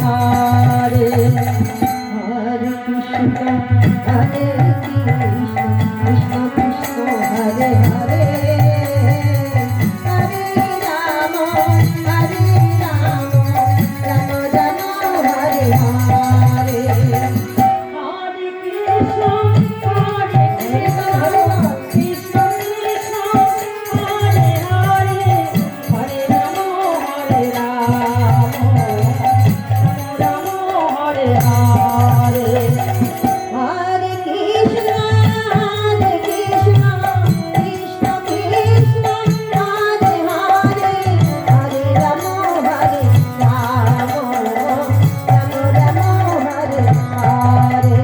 हरे हरे कृष्ण हरे कृष्ण कृष्ण कृष्ण हरे हरे हरे राम राम राम हरे हरे हरे कृष्ण हरे कृष्ण कृष्ण कृष्ण हरे हरे हरे राम राम हरे हरे हरे कृष्ण कृष्ण कृष्ण हरे हरे हरे राम हरे राम हरे हरे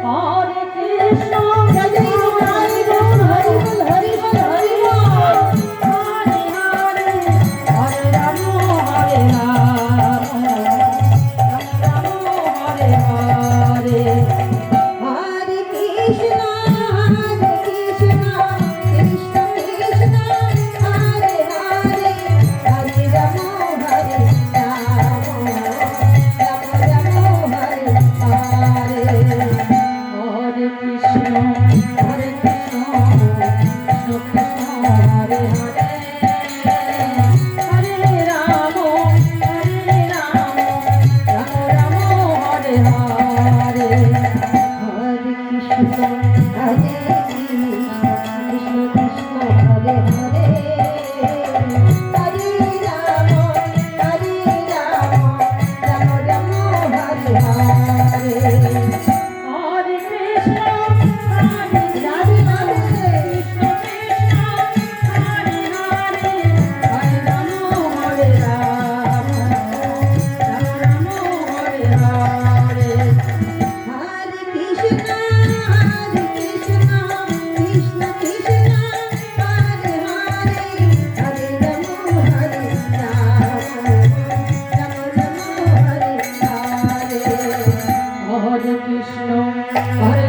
हरे कृष्ण जय जय हरि बोल हरि बोल हरि बोल हरि बोल हरे हरे हरे राम हरे राम हरे हरे हरे कृष्ण कृष्ण कृष्ण हरे हरे हरे राम हरे राम हरे हरे हरे कृष्ण कृष्ण कृष्ण हरे हरे हरे राम राम हरे हरे हरे कृष्ण कृष्ण कृष्ण हरे हरे हरे राम राम हरे हरे हरे कृष्ण राधे राधे कृष्ण कृष्ण हरे हरे हरे राम हरे राम राम हरे हरे हरे कृष्ण कृष्ण कृष्ण हरे हरे हरे राम हरे राम राम हरे हरे हरे कृष्ण हरे